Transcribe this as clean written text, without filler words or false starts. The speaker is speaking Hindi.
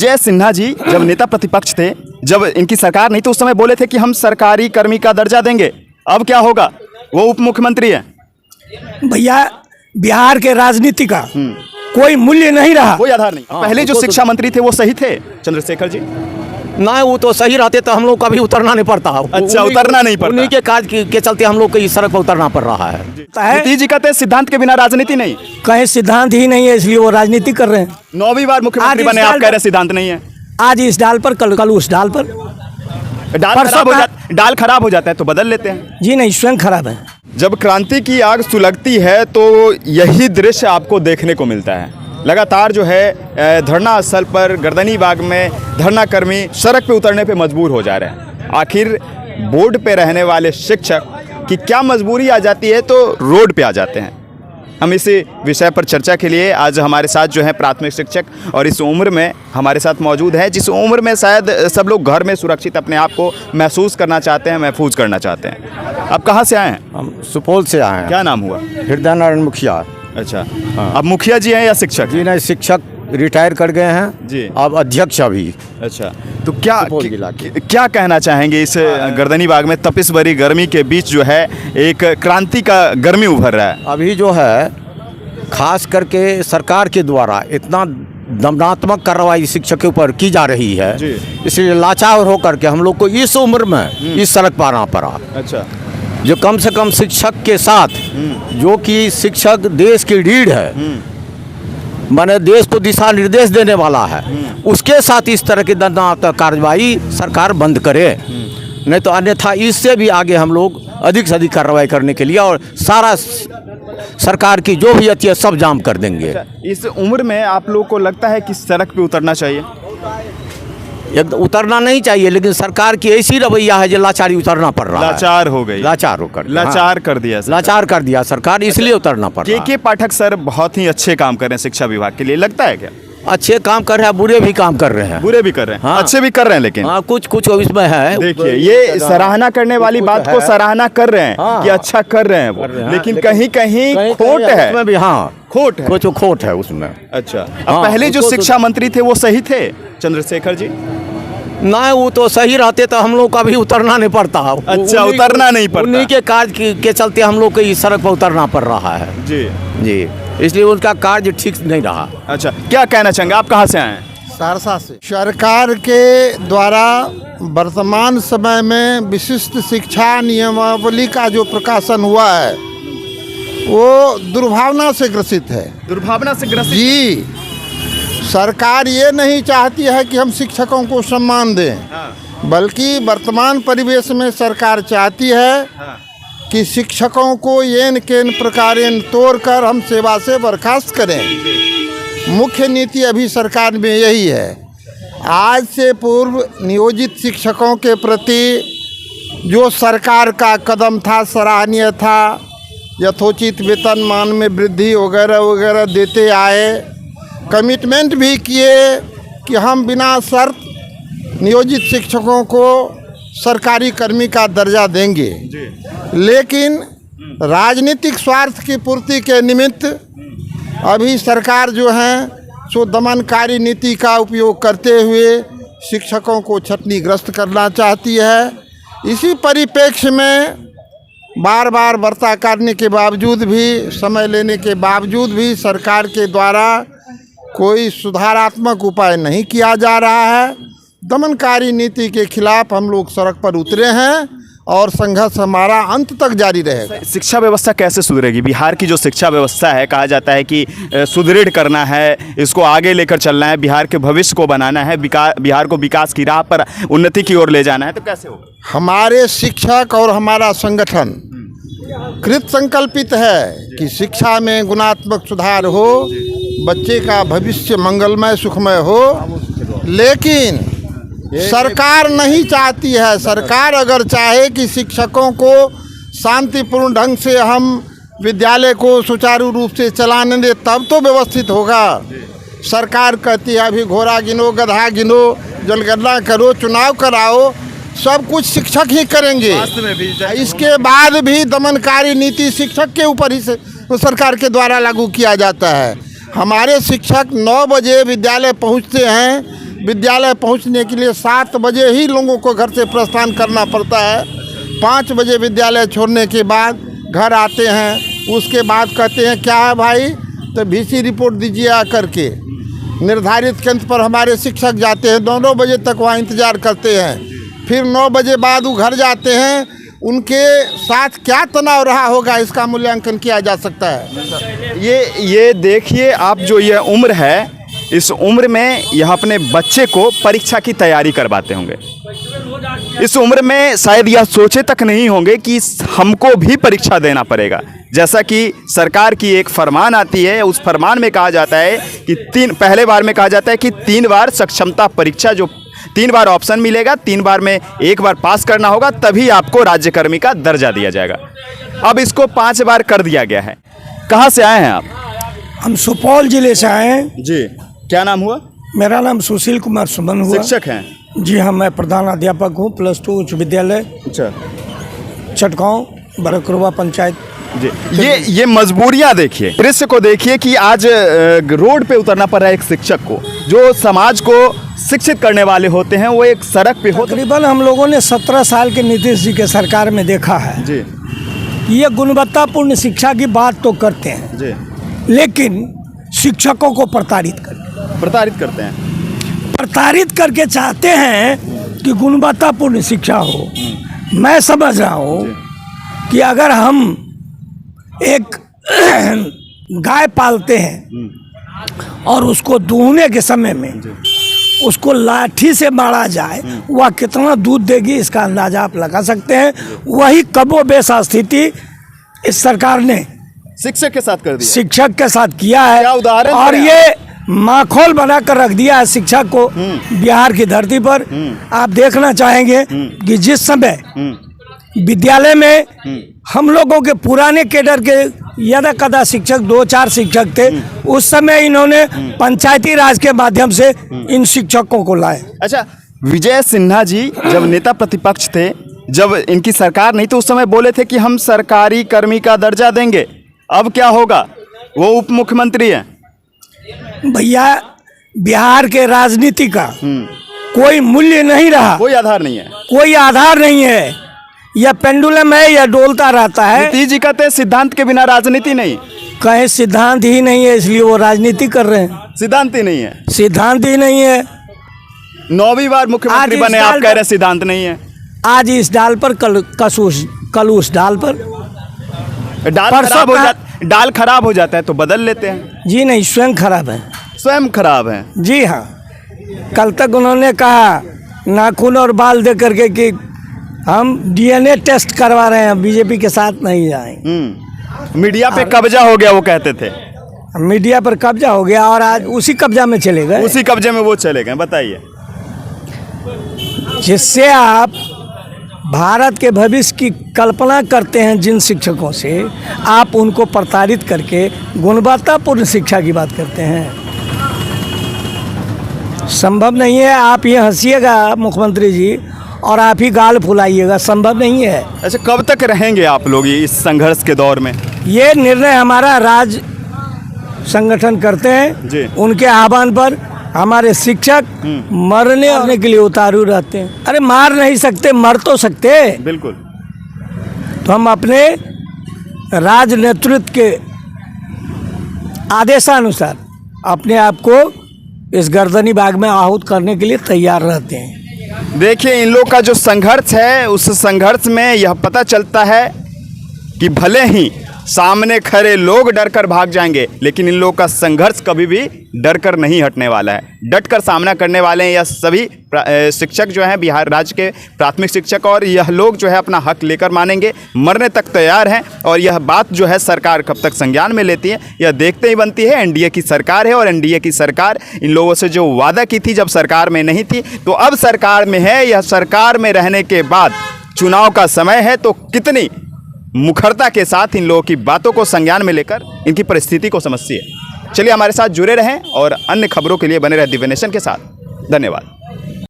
विजय सिन्हा जी जब नेता प्रतिपक्ष थे, जब इनकी सरकार नहीं तो उस समय बोले थे कि हम सरकारी कर्मी का दर्जा देंगे। अब क्या होगा? वो उप मुख्यमंत्री है। भैया बिहार के राजनीति का कोई मूल्य नहीं रहा, कोई आधार नहीं। पहले जो शिक्षा मंत्री थे वो सही थे चंद्रशेखर जी? ना वो तो सही रहते तो हम लोग का भी उतरना नहीं पड़ता। अच्छा, उतरना नहीं पड़ता। उन्हीं के काज के चलते हम लोग को इस सड़क पर उतरना पड़ रहा है। नीतीश जी कहते हैं सिद्धांत के बिना राजनीति नहीं। कहीं सिद्धांत ही नहीं है, इसलिए वो राजनीति कर रहे हैं। 9वीं बार मुख्यमंत्री बने, आप कह रहे सिद्धांत नहीं है। आज इस डाल पर, कल उस डाल पर। डाल खराब हो जाता है तो बदल लेते हैं। जी नहीं, स्वयं खराब है। जब क्रांति की आग सुलगती है तो यही दृश्य आपको देखने को मिलता है। लगातार जो है धरना स्थल पर गर्दनी बाग में धरना कर्मी सड़क पे उतरने पे मजबूर हो जा रहे हैं। आखिर बोर्ड पे रहने वाले शिक्षक की क्या मजबूरी आ जाती है तो रोड पे आ जाते हैं। हम इसी विषय पर चर्चा के लिए आज हमारे साथ जो है प्राथमिक शिक्षक और इस उम्र में हमारे साथ मौजूद हैं जिस उम्र में शायद सब लोग घर में सुरक्षित अपने आप को महसूस करना चाहते हैं, महफूज करना चाहते हैं। आप कहाँ से आए हैं? हम सुपौल से आए हैं। क्या नाम हुआ? हृदय नारायण मुखिया। अच्छा, आप मुखिया जी हैं या शिक्षक? जी नहीं, शिक्षक रिटायर कर गए हैं जी, अब अध्यक्ष अभी। अच्छा, तो क्या कहना चाहेंगे इस गर्दनी बाग में तपिश भरी गर्मी के बीच जो है एक क्रांति का गर्मी उभर रहा है? अभी जो है खास करके सरकार के द्वारा इतना दमनात्मक कार्रवाई शिक्षक के ऊपर की जा रही है, इसलिए लाचार होकर के हम लोग को इस उम्र में इस सड़क पर आना पड़ा। अच्छा, जो कम से कम शिक्षक के साथ, जो कि शिक्षक देश की रीढ़ है, माने देश को दिशा निर्देश देने वाला है, उसके साथ इस तरह की दंडात्मक कार्रवाई सरकार बंद करे, नहीं तो अन्यथा इससे भी आगे हम लोग अधिक से अधिक कार्रवाई करने के लिए और सारा सरकार की जो भी अति है सब जाम कर देंगे। इस उम्र में आप लोगों को लगता है कि सड़क पे उतरना चाहिए? उतरना नहीं चाहिए, लेकिन सरकार की ऐसी रवैया है जो लाचारी उतरना पड़ रहा है। लाचार हो गई, लाचार होकर लाचार कर दिया, लाचार कर दिया सरकार, इसलिए उतरना पड़ रहा है। के पाठक सर बहुत ही अच्छे काम कर रहे हैं शिक्षा विभाग के लिए, लगता है क्या? अच्छे काम कर रहे हैं, बुरे भी काम कर रहे हैं। बुरे भी कर रहे हैं, हाँ। अच्छे भी कर रहे हैं, लेकिन हाँ, कुछ इसमें है। देखिए, ये सराहना करने वाली बात को सराहना कर रहे हैं कि अच्छा कर रहे हैं वो, लेकिन कहीं कहीं खोट है उसमें भी। हाँ, खोट है, कुछ खोट है उसमें। अच्छा, अब पहले जो शिक्षा मंत्री थे वो सही थे चंद्रशेखर जी? ना वो तो सही रहते तो हम लोग का भी उतरना नहीं पड़ता। अच्छा, उतरना नहीं पड़ता। उन्हीं के काज के चलते हम लोग को इस सड़क पर उतरना पड़ रहा है। जी जी, इसलिए उनका कार्य ठीक नहीं रहा। अच्छा, क्या कहना चाहेंगे? आप कहाँ से आए हैं? सहरसा से। सरकार के द्वारा वर्तमान समय में विशिष्ट शिक्षा नियमावली का जो प्रकाशन हुआ है वो दुर्भावना से ग्रसित है। दुर्भावना से ग्रसित? जी, सरकार ये नहीं चाहती है कि हम शिक्षकों को सम्मान दें, बल्कि वर्तमान परिवेश में सरकार चाहती है कि शिक्षकों को येन केन प्रकारेण तोड़कर हम सेवा से बर्खास्त करें। मुख्य नीति अभी सरकार में यही है। आज से पूर्व नियोजित शिक्षकों के प्रति जो सरकार का कदम था सराहनीय था, यथोचित वेतनमान में वृद्धि वगैरह वगैरह देते आए, कमिटमेंट भी किए कि हम बिना शर्त नियोजित शिक्षकों को सरकारी कर्मी का दर्जा देंगे, लेकिन राजनीतिक स्वार्थ की पूर्ति के निमित्त अभी सरकार जो है सो दमनकारी नीति का उपयोग करते हुए शिक्षकों को छटनीग्रस्त करना चाहती है। इसी परिप्रेक्ष्य में बार बार वार्ता करने के बावजूद भी, समय लेने के बावजूद भी सरकार के द्वारा कोई सुधारात्मक उपाय नहीं किया जा रहा है। दमनकारी नीति के खिलाफ हम लोग सड़क पर उतरे हैं और संघर्ष हमारा अंत तक जारी रहेगा। शिक्षा व्यवस्था कैसे सुधरेगी? बिहार की जो शिक्षा व्यवस्था है, कहा जाता है कि सुदृढ़ करना है, इसको आगे लेकर चलना है, बिहार के भविष्य को बनाना है, बिहार को विकास की राह पर उन्नति की ओर ले जाना है, तो कैसे होगा? हमारे शिक्षक और हमारा संगठन कृत संकल्पित है कि शिक्षा में गुणात्मक सुधार हो, बच्चे का भविष्य मंगलमय सुखमय हो, लेकिन सरकार नहीं चाहती है। सरकार अगर चाहे कि शिक्षकों को शांतिपूर्ण ढंग से हम विद्यालय को सुचारू रूप से चलाने दे तब तो व्यवस्थित होगा। सरकार कहती है अभी घोड़ा गिनो, गधा गिनो, जनगणना करो, चुनाव कराओ, सब कुछ शिक्षक ही करेंगे। इसके बाद भी दमनकारी नीति शिक्षक के ऊपर ही सरकार के द्वारा लागू किया जाता है। हमारे शिक्षक 9 बजे विद्यालय पहुंचते हैं, विद्यालय पहुंचने के लिए 7 बजे ही लोगों को घर से प्रस्थान करना पड़ता है। 5 बजे विद्यालय छोड़ने के बाद घर आते हैं, उसके बाद कहते हैं क्या है भाई, तो VC रिपोर्ट दीजिए आकर के। निर्धारित केंद्र पर हमारे शिक्षक जाते हैं, 9 बजे तक वहाँ इंतज़ार करते हैं। फिर 9 बजे बाद वो घर जाते हैं। उनके साथ क्या तनाव रहा होगा, इसका मूल्यांकन किया जा सकता है। ये देखिए आप, जो ये उम्र है, इस उम्र में यह अपने बच्चे को परीक्षा की तैयारी करवाते होंगे। इस उम्र में शायद यह सोचे तक नहीं होंगे कि हमको भी परीक्षा देना पड़ेगा। जैसा कि सरकार की एक फरमान आती है, उस फरमान में कहा जाता है कि पहले बार में कहा जाता है कि 3 बार सक्षमता परीक्षा, जो 3 बार ऑप्शन मिलेगा, 3 बार में 1 बार पास करना होगा, तभी आपको राज्यकर्मी का दर्जा दिया जाएगा। अब इसको 5 बार कर दिया गया है। कहाँ से आए हैं आप? हम सुपौल जिले से आए हैं। जी, क्या नाम हुआ? मेरा नाम सुशील कुमार सुमन हुआ। शिक्षक हैं? जी हाँ, मैं प्रधान अध्यापक हूँ +2 उच्च विद्यालय अच्छा, चटगांव बरकरुआ पंचायत। जी, ये मजबूरियां देखिए, दृश्य को देखिए कि आज रोड पे उतरना पड़ रहा है एक शिक्षक को। जो समाज को शिक्षित करने वाले होते हैं वो एक सड़क पे हो। तकरीबन हम लोगों ने 17 साल के नीतीश जी के सरकार में देखा है जी, ये गुणवत्तापूर्ण शिक्षा की बात तो करते हैं जी, लेकिन शिक्षकों को प्रताड़ित करते हैं। प्रताड़ित करके चाहते हैं कि गुणवत्तापूर्ण शिक्षा हो। मैं समझ रहा हूँ कि अगर हम एक गाय पालते हैं और उसको दूहने के समय में उसको लाठी से मारा जाए, वह कितना दूध देगी इसका अंदाजा आप लगा सकते हैं। वही कमोबेश स्थिति इस सरकार ने शिक्षक के साथ कर दिया, शिक्षक के साथ किया है। क्या उदाहरण और ये माखौल बनाकर रख दिया है शिक्षा को बिहार की धरती पर। आप देखना चाहेंगे कि जिस समय विद्यालय में हम लोगों के पुराने कैडर के यदा कदा शिक्षक 2-4 शिक्षक थे, उस समय इन्होंने पंचायती राज के माध्यम से इन शिक्षकों को लाए। अच्छा, विजय सिन्हा जी जब नेता प्रतिपक्ष थे, जब इनकी सरकार नहीं तो उस समय बोले थे कि हम सरकारी कर्मी का दर्जा देंगे। अब क्या होगा? वो उप मुख्यमंत्री हैं। भैया, बिहार के राजनीति का कोई मूल्य नहीं रहा, कोई आधार नहीं है, कोई आधार नहीं है। यह पेंडुलम है, यह डोलता रहता है। नीतीश जी कहते हैं सिद्धांत के बिना राजनीति नहीं। कहे सिद्धांत ही नहीं है इसलिए वो राजनीति कर रहे हैं। सिद्धांत ही नहीं है, सिद्धांत ही नहीं है। 9वीं बार मुख्यमंत्री बने, आप कह रहे हैं सिद्धांत नहीं है। आज इस डाल पर कल उस डाल पर। डाल खराब हो जाता है तो बदल लेते हैं। जी नहीं, स्वयं खराब है। स्वयं खराब है? जी हाँ। कल तक उन्होंने कहा नाखून और बाल दे करके कि हम DNA टेस्ट करवा रहे हैं, बीजेपी के साथ नहीं जाएंगे। मीडिया पे कब्जा हो गया, वो कहते थे। मीडिया पर कब्जा हो गया और आज उसी कब्जा में चले गए। उसी कब्जे में वो चले गए। बताइए, जिससे आप भारत के भविष्य की कल्पना करते हैं, जिन शिक्षकों से आप उनको प्रताड़ित करके गुणवत्तापूर्ण शिक्षा की बात करते हैं, संभव नहीं है। आप ये हंसिएगा मुख्यमंत्री जी और आप ही गाल फुलाइएगा, संभव नहीं है। अच्छा, कब तक रहेंगे आप लोग इस संघर्ष के दौर में? ये निर्णय हमारा राज्य संगठन करते हैं जी। उनके आह्वान पर हमारे शिक्षक मरने के लिए उतारू रहते हैं। अरे मार नहीं सकते, मर तो सकते। बिल्कुल। तो हम अपने राज नेतृत्व के आदेशानुसार अपने आप को इस गर्दनी बाग में आहूत करने के लिए तैयार रहते हैं। देखिए, इन लोग का जो संघर्ष है, उस संघर्ष में यह पता चलता है कि भले ही सामने खड़े लोग डर कर भाग जाएंगे, लेकिन इन लोगों का संघर्ष कभी भी डर कर नहीं हटने वाला है। डट कर सामना करने वाले हैं यह सभी शिक्षक जो हैं, बिहार राज्य के प्राथमिक शिक्षक, और यह लोग जो है अपना हक लेकर मानेंगे, मरने तक तैयार हैं। और यह बात जो है सरकार कब तक संज्ञान में लेती है, यह देखते ही बनती है। एनडीए की सरकार है और एनडीए की सरकार इन लोगों से जो वादा की थी जब सरकार में नहीं थी, तो अब सरकार में है। यह सरकार में रहने के बाद चुनाव का समय है, तो कितनी मुखरता के साथ इन लोगों की बातों को संज्ञान में लेकर इनकी परिस्थिति को समझिए। चलिए, हमारे साथ जुड़े रहें और अन्य खबरों के लिए बने रहे दिव्य नेशन के साथ। धन्यवाद।